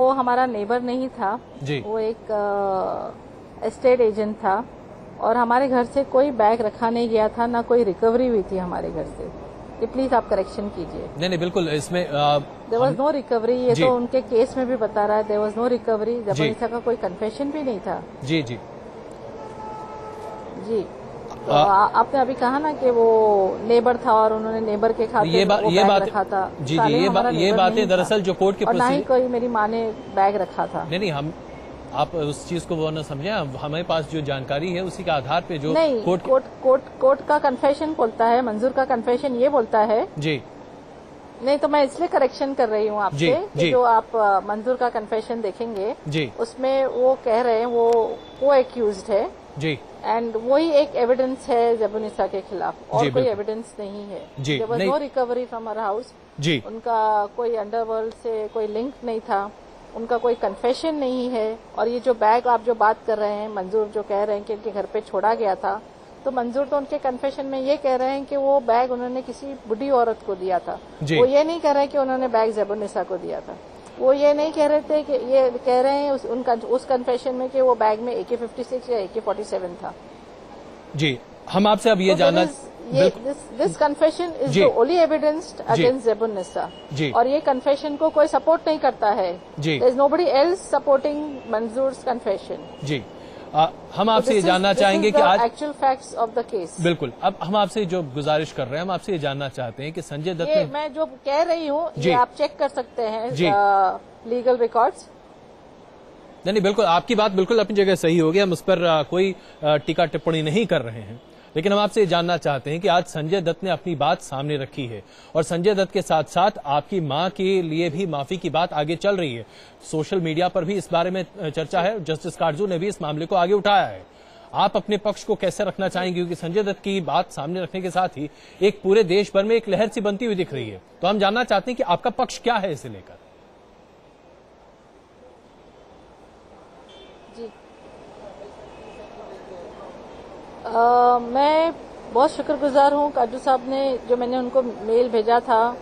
वो हमारा नेबर नहीं था जी। वो एक एस्टेट एजेंट था और हमारे घर से कोई बैग रखा नहीं गया था, ना कोई रिकवरी हुई थी हमारे घर से। ये प्लीज आप करेक्शन कीजिए। नहीं बिल्कुल, इसमें देयर वाज नो रिकवरी। ये तो उनके केस में भी बता रहा है, देयर वाज नो रिकवरी। जबरनिसा का कोई कन्फेशन भी नहीं था। जी जी जी। तो आपने अभी कहा ना कि वो नेबर था और उन्होंने नेबर के खाते ये बात रखा था। जी जी, ये बातें दरअसल जो कोर्ट के और ना ही कोई मेरी माँ ने बैग रखा था। नहीं, हम आप उस चीज को वो न समझे, हमारे पास जो जानकारी है उसी के आधार पे जो नहीं, कोर्ट का कन्फेशन बोलता है, मंजूर का कन्फेशन ये बोलता है। जी नहीं, तो मैं इसलिए करेक्शन कर रही हूँ आपसे कि जो आप मंजूर का कन्फेशन देखेंगे जी, उसमें वो कह रहे हैं वो एक्यूज्ड है जी, एंड वही एक एविडेंस है ज़ेबुन्निसा के खिलाफ, और कोई एविडेंस नहीं है। There was no recovery from her house. जी, उनका कोई अंडरवर्ल्ड से कोई लिंक नहीं था, उनका कोई कन्फेशन नहीं है। और ये जो बैग आप जो बात कर रहे हैं, मंजूर जो कह रहे हैं कि इनके घर पे छोड़ा गया था, तो मंजूर तो उनके कन्फेशन में ये कह रहे हैं कि वो बैग उन्होंने किसी बुढ़ी औरत को दिया था। वो ये नहीं कह रहे कि उन्होंने बैग ज़ेबुन्निसा को दिया था। वो ये नहीं कह रहे थे कि ये कह रहे हैं उस कन्फेशन में कि वो बैग में AK-57 या AK-47 था। जी, हम आपसे अब ये जानना this confession is the only evidence against Zebunnisa. और ये कन्फेशन को कोई सपोर्ट नहीं करता है। There is nobody else supporting Manzoor's confession. जी, हम आपसे ये जानना चाहेंगे कि आज actual facts of the case. बिल्कुल, अब हम आपसे जो गुजारिश कर रहे हैं, हम आपसे ये जानना चाहते हैं कि संजय दत्त ने, मैं जो कह रही हूँ ये आप चेक कर सकते हैं लीगल रिकॉर्ड्स। नहीं बिल्कुल, आपकी बात बिल्कुल अपनी जगह सही होगी, हम उस पर कोई टीका टिप्पणी नहीं कर रहे हैं। लेकिन हम आपसे जानना चाहते हैं कि आज संजय दत्त ने अपनी बात सामने रखी है और संजय दत्त के साथ साथ आपकी मां के लिए भी माफी की बात आगे चल रही है। सोशल मीडिया पर भी इस बारे में चर्चा है, जस्टिस काटजू ने भी इस मामले को आगे उठाया है। आप अपने पक्ष को कैसे रखना चाहेंगे, क्योंकि संजय दत्त की बात सामने रखने के साथ ही एक पूरे देश भर में एक लहर सी बनती हुई दिख रही है। तो हम जानना चाहते हैं कि आपका पक्ष क्या है इसे लेकर। मैं बहुत शुक्रगुजार हूँ काजू साहब ने, जो मैंने उनको मेल भेजा था,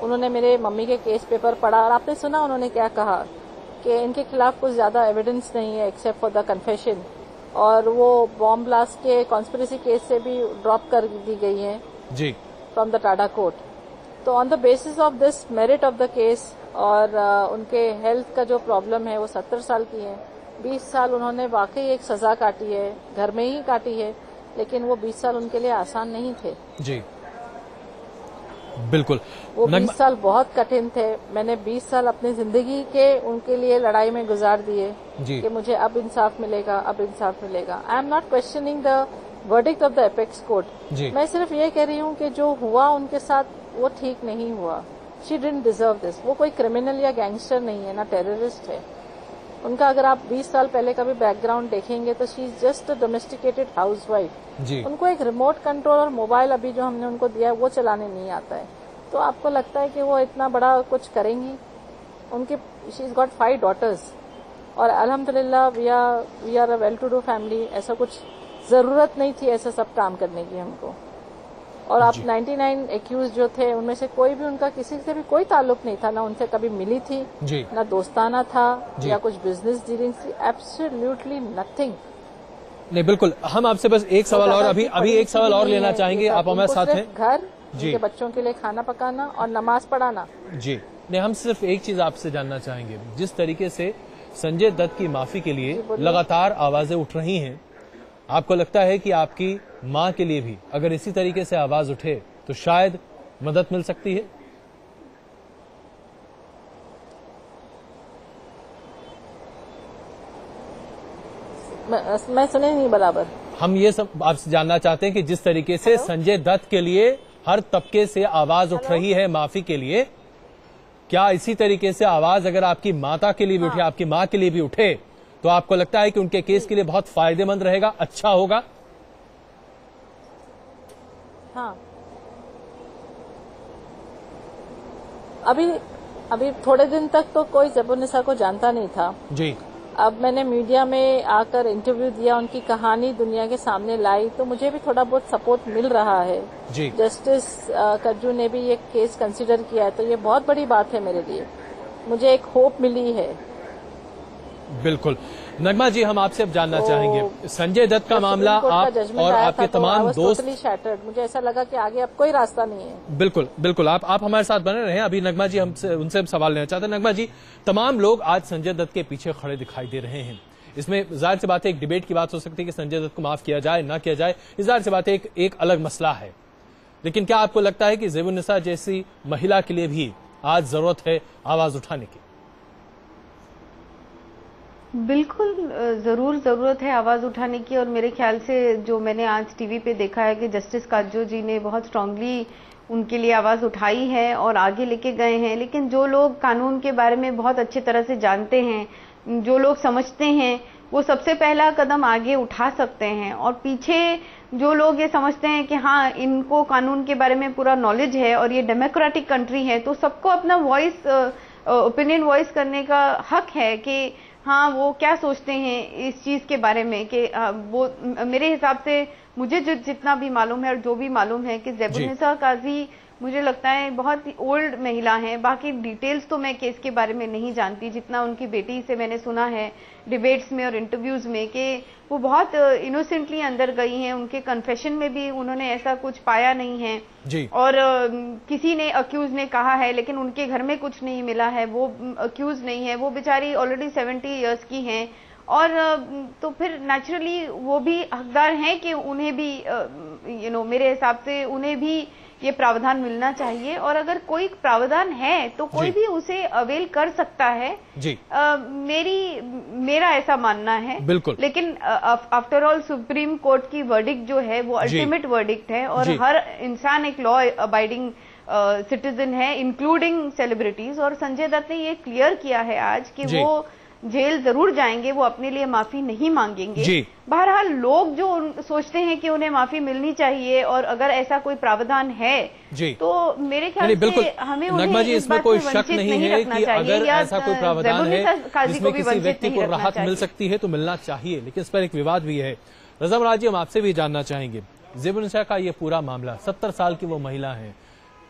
उन्होंने मेरे मम्मी के केस पेपर पढ़ा और आपने सुना उन्होंने क्या कहा कि इनके खिलाफ कुछ ज्यादा एविडेंस नहीं है एक्सेप्ट फॉर द कन्फेशन, और वो बॉम्ब ब्लास्ट के कॉन्स्पिरेसी केस से भी ड्रॉप कर दी गई है जी फ्रॉम द टाडा कोर्ट। तो on the basis of this merit of the case और उनके हेल्थ का जो प्रॉब्लम है, वो 70 साल की है, 20 साल उन्होंने वाकई एक सजा काटी है, घर में ही काटी है, लेकिन वो 20 साल उनके लिए आसान नहीं थे। जी बिल्कुल, वो 20 साल बहुत कठिन थे। मैंने 20 साल अपनी जिंदगी के उनके लिए लड़ाई में गुजार दिए कि मुझे अब इंसाफ मिलेगा, अब इंसाफ मिलेगा। I am not questioning the verdict of the apex court. मैं सिर्फ ये कह रही हूँ कि जो हुआ उनके साथ वो ठीक नहीं हुआ। She didn't deserve this. वो कोई क्रिमिनल या गैंगस्टर नहीं है, ना टेररिस्ट है। उनका अगर आप 20 साल पहले का भी बैकग्राउंड देखेंगे तो she is just a domesticated housewife. उनको एक रिमोट कंट्रोल और मोबाइल अभी जो हमने उनको दिया है वो चलाने नहीं आता है। तो आपको लगता है कि वो इतना बड़ा कुछ करेंगी? उनके शी इज गॉट 5 डॉटर्स और अल्हम्दुलिल्लाह we are a well to do family. ऐसा कुछ जरूरत नहीं थी ऐसा सब काम करने की हमको। और आप 99 एक्यूज जो थे उनमें से कोई भी उनका किसी से भी कोई ताल्लुक नहीं था, ना उनसे कभी मिली थी, ना दोस्ताना था या कुछ बिजनेस डीलिंग्स थी, एब्सोल्युटली नथिंग। नहीं बिल्कुल, हम आपसे बस एक सवाल और अभी एक सवाल और लेना चाहेंगे। आप हमारे साथ हैं। घर उनके बच्चों के लिए खाना पकाना और नमाज पढ़ाना। जी नहीं, हम सिर्फ एक चीज आपसे जानना चाहेंगे, जिस तरीके से संजय दत्त की माफी के लिए लगातार आवाजें उठ रही हैं, आपको लगता है कि आपकी मां के लिए भी अगर इसी तरीके से आवाज उठे तो शायद मदद मिल सकती है? मैं सुने नहीं बराबर। हम ये सब आपसे जानना चाहते हैं कि जिस तरीके से संजय दत्त के लिए हर तबके से आवाज उठ रही है माफी के लिए, क्या इसी तरीके से आवाज अगर आपकी माता के लिए भी उठे, आपकी मां के लिए भी उठे, तो आपको लगता है कि उनके केस के लिए बहुत फायदेमंद रहेगा, अच्छा होगा? हाँ, अभी थोड़े दिन तक तो कोई ज़ेबुन्निसा को जानता नहीं था जी। अब मैंने मीडिया में आकर इंटरव्यू दिया, उनकी कहानी दुनिया के सामने लाई, तो मुझे भी थोड़ा बहुत सपोर्ट मिल रहा है जी। जस्टिस कज्जू ने भी ये केस कंसीडर किया है, तो ये बहुत बड़ी बात है मेरे लिए। मुझे एक होप मिली है बिल्कुल। नगमा जी, हम आपसे अब जानना चाहेंगे संजय दत्त का मामला, आप और आपके तमाम दोस्त। मुझे ऐसा लगा कि आगे अब कोई रास्ता नहीं है। बिल्कुल बिल्कुल, आप हमारे साथ बने रहे हैं। अभी नगमा जी हमसे उनसे सवाल लेना चाहते हैं। नगमा जी, तमाम लोग आज संजय दत्त के पीछे खड़े दिखाई दे रहे हैं। इसमें जाहिर सी बात है, एक डिबेट की बात हो सकती है कि संजय दत्त को माफ किया जाए ना किया जाए, इस जाहिर सी बात है एक अलग मसला है। लेकिन क्या आपको लगता है कि ज़ेबुन्निसा जैसी महिला के लिए भी आज जरूरत है आवाज उठाने की? बिल्कुल जरूर जरूरत है आवाज उठाने की। और मेरे ख्याल से जो मैंने आज टीवी पे देखा है कि जस्टिस काजो जी ने बहुत स्ट्रांगली उनके लिए आवाज उठाई है और आगे लेके गए हैं। लेकिन जो लोग कानून के बारे में बहुत अच्छी तरह से जानते हैं, जो लोग समझते हैं, वो सबसे पहला कदम आगे उठा सकते हैं। और पीछे जो लोग ये समझते हैं कि हाँ, इनको कानून के बारे में पूरा नॉलेज है और ये डेमोक्रेटिक कंट्री है, तो सबको अपना वॉइस, ओपिनियन वॉइस करने का हक है कि हाँ, वो क्या सोचते हैं इस चीज के बारे में। कि वो मेरे हिसाब से, मुझे जितना भी मालूम है और जो भी मालूम है कि ज़ेबुन्निसा काजी मुझे लगता है बहुत ही ओल्ड महिला हैं। बाकी डिटेल्स तो मैं केस के बारे में नहीं जानती। जितना उनकी बेटी से मैंने सुना है डिबेट्स में और इंटरव्यूज में कि वो बहुत इनोसेंटली अंदर गई हैं। उनके कन्फेशन में भी उन्होंने ऐसा कुछ पाया नहीं है जी। और किसी ने अक्यूज ने कहा है, लेकिन उनके घर में कुछ नहीं मिला है। वो अक्यूज नहीं है, वो बेचारी ऑलरेडी 70 इयर्स की हैं। और तो फिर नेचुरली वो भी हकदार हैं कि उन्हें भी मेरे हिसाब से उन्हें भी ये प्रावधान मिलना चाहिए। और अगर कोई प्रावधान है तो कोई भी उसे अवेल कर सकता है जी। मेरा ऐसा मानना है। बिल्कुल। लेकिन आफ्टर ऑल सुप्रीम कोर्ट की वर्डिक्ट जो है वो अल्टीमेट वर्डिक्ट है और हर इंसान एक लॉ अबाइडिंग सिटीजन है, इंक्लूडिंग सेलिब्रिटीज। और संजय दत्त ने ये क्लियर किया है आज कि वो जेल जरूर जाएंगे, वो अपने लिए माफी नहीं मांगेंगे। बहरहाल लोग जो सोचते हैं कि उन्हें माफी मिलनी चाहिए और अगर ऐसा कोई प्रावधान है तो मेरे ख्याल से हमें नगमा जी, इसमें कोई शक नहीं है कि अगर ऐसा कोई प्रावधान है जिसमें किसी व्यक्ति को राहत मिल सकती है तो मिलना चाहिए। लेकिन इस पर एक विवाद भी है। रज़ा मुराद जी, हम आपसे भी जानना चाहेंगे, ज़ेबुन्निसा का ये पूरा मामला, 70 साल की वो महिला है,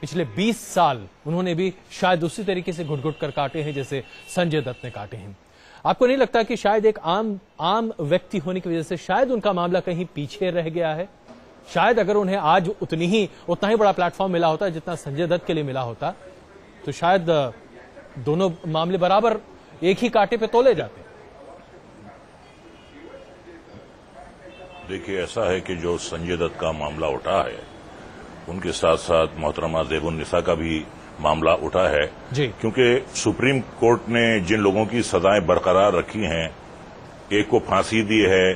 पिछले 20 साल उन्होंने भी शायद उसी तरीके से घुट घुट कर काटे हैं जैसे संजय दत्त ने काटे हैं। आपको नहीं लगता कि शायद एक आम व्यक्ति होने की वजह से शायद उनका मामला कहीं पीछे रह गया है? शायद अगर उन्हें आज उतना ही बड़ा प्लेटफॉर्म मिला होता जितना संजय दत्त के लिए मिला होता तो शायद दोनों मामले बराबर एक ही कांटे पे तोले जाते। देखिए, ऐसा है कि जो संजय दत्त का मामला उठा है, उनके साथ साथ मोहतरमा ज़ेबुन्निसा का भी मामला उठा है जी। क्योंकि सुप्रीम कोर्ट ने जिन लोगों की सजाएं बरकरार रखी हैं, एक को फांसी दी है,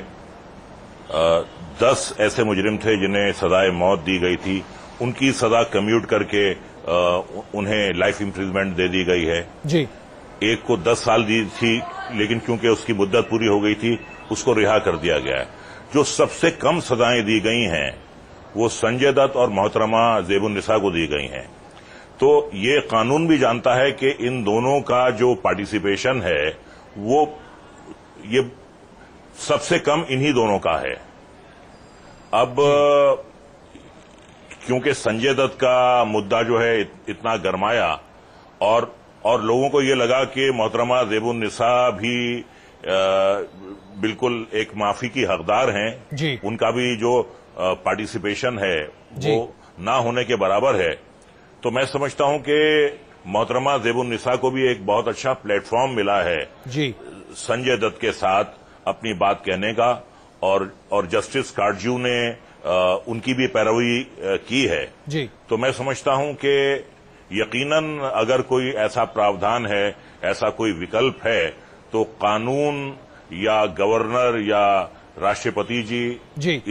10 ऐसे मुजरिम थे जिन्हें सजाए मौत दी गई थी, उनकी सजा कम्यूट करके उन्हें लाइफ इम्प्रिजमेंट दे दी गई है जी। एक को 10 साल दी थी, लेकिन क्योंकि उसकी मुद्दत पूरी हो गई थी उसको रिहा कर दिया गया है। जो सबसे कम सजाएं दी गई हैं वो संजय दत्त और मोहतरमा ज़ेबुन्निसा को दी गई हैं। तो ये कानून भी जानता है कि इन दोनों का जो पार्टिसिपेशन है वो ये सबसे कम इन्हीं दोनों का है। अब क्योंकि संजय दत्त का मुद्दा जो है इतना गरमाया और लोगों को ये लगा कि मोहतरमा ज़ेबुन्निसा भी बिल्कुल एक माफी की हकदार हैं जी। उनका भी जो पार्टिसिपेशन है वो ना होने के बराबर है। तो मैं समझता हूं कि मोहतरमा ज़ेबुन्निसा को भी एक बहुत अच्छा प्लेटफॉर्म मिला है जी संजय दत्त के साथ अपनी बात कहने का। और जस्टिस काटजू ने उनकी भी पैरवी की है जी। तो मैं समझता हूं कि यकीनन अगर कोई ऐसा प्रावधान है, ऐसा कोई विकल्प है, तो कानून या गवर्नर या राष्ट्रपति जी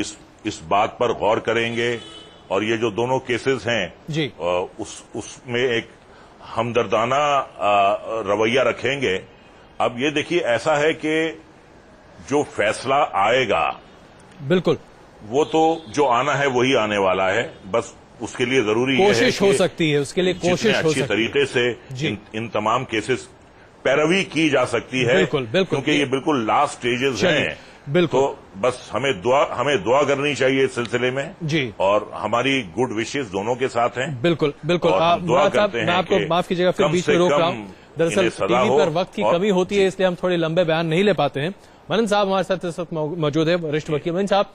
इस बात पर गौर करेंगे और ये जो दोनों केसेस हैं जी उसमें एक हमदर्दाना रवैया रखेंगे। अब ये देखिए, ऐसा है कि जो फैसला आएगा बिल्कुल वो तो जो आना है वही आने वाला है, बस उसके लिए जरूरी कोशिश हो सकती है, उसके लिए कोशिश हो अच्छी तरीके से इन तमाम केसेस पैरवी की जा सकती है। बिल्कुल बिल्कुल, क्योंकि ये बिल्कुल लास्ट स्टेजेस हैं। बिल्कुल, तो बस हमें दुआ करनी चाहिए इस सिलसिले में जी। और हमारी गुड विशेष दोनों के साथ हैं। बिल्कुल बिल्कुल। दुआ करते हैं मैं आपको माफ कीजिएगा, फिर बीच में रोक रहा हूं। दरअसल टीवी पर वक्त की कमी होती है, इसलिए हम थोड़े लंबे बयान नहीं ले पाते हैं। मनन साहब हमारे साथ इस वक्त मौजूद है, वरिष्ठ वकील। मनन साहब,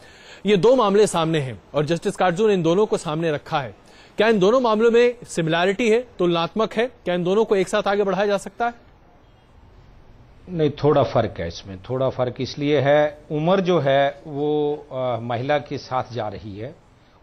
ये दो मामले सामने हैं और जस्टिस काटजू ने इन दोनों को सामने रखा है। क्या इन दोनों मामलों में सिमिलैरिटी है, तुलनात्मक है? क्या इन दोनों को एक साथ आगे बढ़ाया जा सकता है? नहीं, थोड़ा फर्क है इसमें। थोड़ा फर्क इसलिए है, उम्र जो है वो महिला के साथ जा रही है,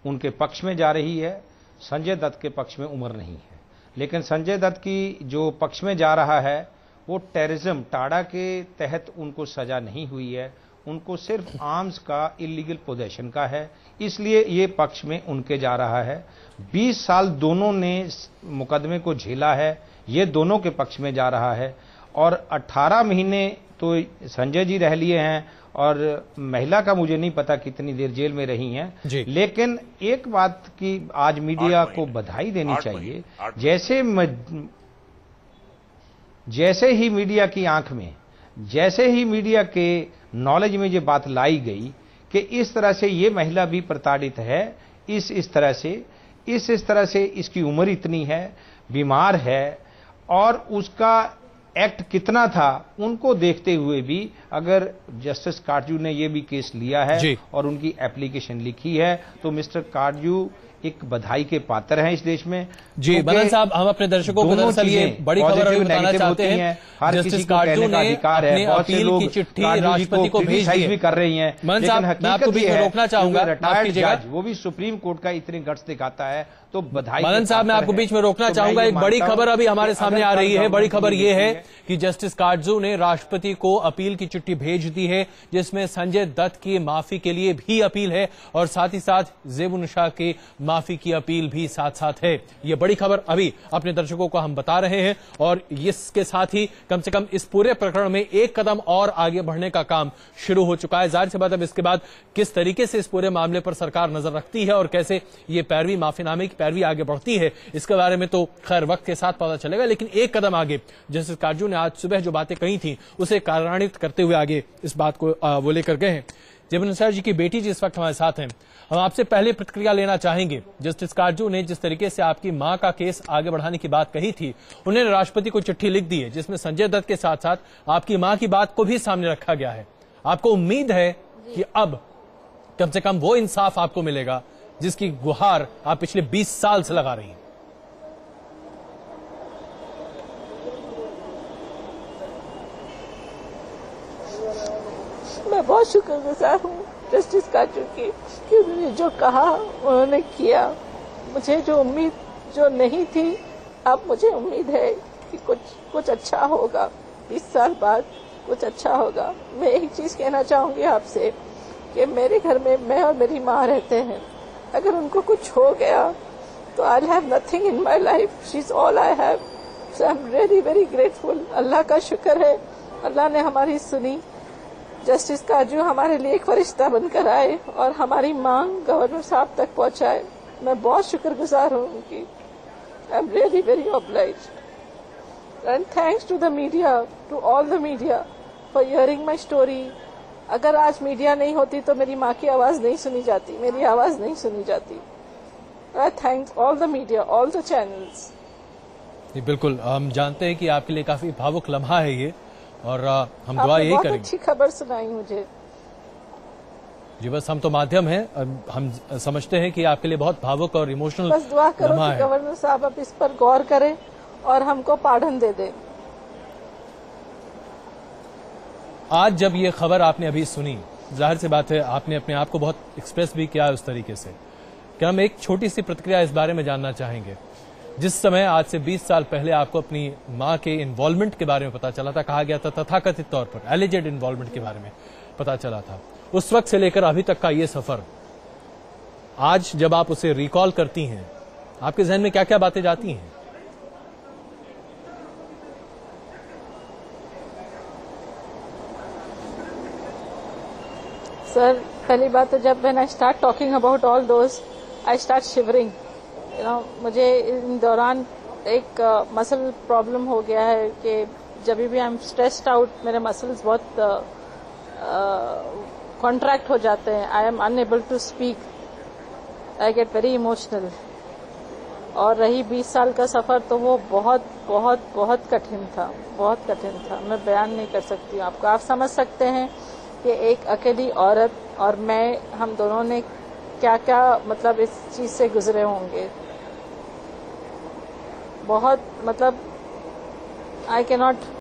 उनके पक्ष में जा रही है। संजय दत्त के पक्ष में उम्र नहीं है। लेकिन संजय दत्त की जो पक्ष में जा रहा है वो टेररिज्म, टाडा के तहत उनको सजा नहीं हुई है, उनको सिर्फ आर्म्स का इलीगल पोजेशन का है, इसलिए ये पक्ष में उनके जा रहा है। 20 साल दोनों ने मुकदमे को झेला है, ये दोनों के पक्ष में जा रहा है। और 18 महीने तो संजय जी रह लिए हैं और महिला का मुझे नहीं पता कितनी देर जेल में रही हैं। लेकिन एक बात की आज मीडिया को बधाई देनी चाहिए, जैसे ही मीडिया की आंख में, जैसे ही मीडिया के नॉलेज में ये बात लाई गई कि इस तरह से ये महिला भी प्रताड़ित है, इस तरह से इसकी उम्र इतनी है, बीमार है और उसका एक्ट कितना था, उनको देखते हुए भी अगर जस्टिस काटजू ने ये भी केस लिया है और उनकी एप्लीकेशन लिखी है तो मिस्टर काटजू एक बधाई के पात्र हैं इस देश में। जी मनन साहब, हम अपने दर्शकों को दरअसल ये बड़ी खबर अभी बताना चाहते हैं। हर किसी को कहने का अधिकार है, बहुत से लोग की चिट्ठी राष्ट्रपति को भेज दी भी कर रही हैं। मनन साहब, मैं आपको बीच में रोकना चाहूंगा, रिटायर्ड जज वो भी सुप्रीम कोर्ट का इतनी गट्स दिखाता है तो बधाई। मनन साहब, मैं आपको बीच में रोकना चाहूंगा, एक बड़ी खबर अभी हमारे सामने आ रही है। बड़ी खबर ये है कि जस्टिस काटजू ने राष्ट्रपति को अपील की चिट्ठी भेज दी है, जिसमें संजय दत्त की माफी के लिए भी अपील है और साथ ही साथ ज़ेबुन्निसा की माफी की अपील भी साथ साथ है। ये बड़ी खबर अभी अपने दर्शकों को हम बता रहे हैं और इसके साथ ही कम से कम इस पूरे प्रकरण में एक कदम और आगे बढ़ने का काम शुरू हो चुका है। जाहिर सी बात, अब इसके बाद किस तरीके से इस पूरे मामले पर सरकार नजर रखती है और कैसे ये पैरवी, माफीनामे की पैरवी आगे बढ़ती है, इसके बारे में तो खैर वक्त के साथ पता चलेगा। लेकिन एक कदम आगे जस्टिस काटजू ने आज सुबह जो बातें कही थी उसे कार्यान्वित करते हुए आगे इस बात को वो लेकर गए हैं। ज़ेबुन्निसा जी की बेटी जी इस वक्त हमारे साथ हैं, हम आपसे पहले प्रतिक्रिया लेना चाहेंगे। जस्टिस काटजू ने जिस तरीके से आपकी मां का केस आगे बढ़ाने की बात कही थी, उन्होंने राष्ट्रपति को चिट्ठी लिख दी है जिसमें संजय दत्त के साथ साथ आपकी मां की बात को भी सामने रखा गया है। आपको उम्मीद है कि अब कम से कम वो इंसाफ आपको मिलेगा जिसकी गुहार आप पिछले 20 साल से लगा रही हैं? मैं बहुत शुक्रगुजार हूँ जस्टिस काटजू की कि उन्होंने जो कहा उन्होंने किया। मुझे जो उम्मीद जो नहीं थी, अब मुझे उम्मीद है कि कुछ अच्छा होगा, 20 साल बाद कुछ अच्छा होगा। मैं एक चीज कहना चाहूंगी आपसे कि मेरे घर में मैं और मेरी माँ रहते हैं, अगर उनको कुछ हो गया तो I have nothing in my life, she is all I have. So I am really very grateful. अल्लाह का शुक्र है, अल्लाह ने हमारी सुनी। जस्टिस काटजू हमारे लिए एक फरिश्ता बनकर आए और हमारी मांग गवर्नर साहब तक पहुंचाए। मैं बहुत शुक्रगुजार हूँ उनकी। I am really very obliged and thanks to the media, to all the media for hearing my story. अगर आज मीडिया नहीं होती तो मेरी माँ की आवाज नहीं सुनी जाती, मेरी आवाज नहीं सुनी जाती। आई thank all the media, all the channels. बिल्कुल, हम जानते हैं कि आपके लिए काफी भावुक लम्हा है ये और हम दुआ यही करेंगे। अच्छी खबर सुनाई मुझे। जी बस हम तो माध्यम हैं, हम समझते हैं कि आपके लिए बहुत भावुक और इमोशनल। बस दुआ करो कि गवर्नर साहब अब इस पर गौर करें और हमको पार्डन दे दें। आज जब ये खबर आपने अभी सुनी, जाहिर सी बात है आपने अपने आप को बहुत एक्सप्रेस भी किया उस तरीके से कि हम एक छोटी सी प्रतिक्रिया इस बारे में जानना चाहेंगे। जिस समय आज से 20 साल पहले आपको अपनी मां के इन्वॉल्वमेंट के बारे में पता चला था, कहा गया था तथाकथित तौर पर एलिजेड इन्वॉल्वमेंट के बारे में पता चला था, उस वक्त से लेकर अभी तक का ये सफर, आज जब आप उसे रिकॉल करती हैं, आपके जहन में क्या क्या बातें जाती हैं? सर, पहली बात तो जब when I start talking about all those, I start shivering. मुझे इन दौरान एक मसल प्रॉब्लम हो गया है कि जब भी आई एम स्ट्रेस्ड आउट, मेरे मसल्स बहुत कॉन्ट्रैक्ट हो जाते हैं। I am unable to speak, I get very emotional और रही 20 साल का सफर, तो वो बहुत बहुत बहुत कठिन था, बहुत कठिन था। मैं बयान नहीं कर सकती आपको। आप समझ सकते हैं कि एक अकेली औरत और मैं, हम दोनों ने क्या क्या मतलब इस चीज से गुजरे होंगे। बहुत मतलब आई कैन नॉट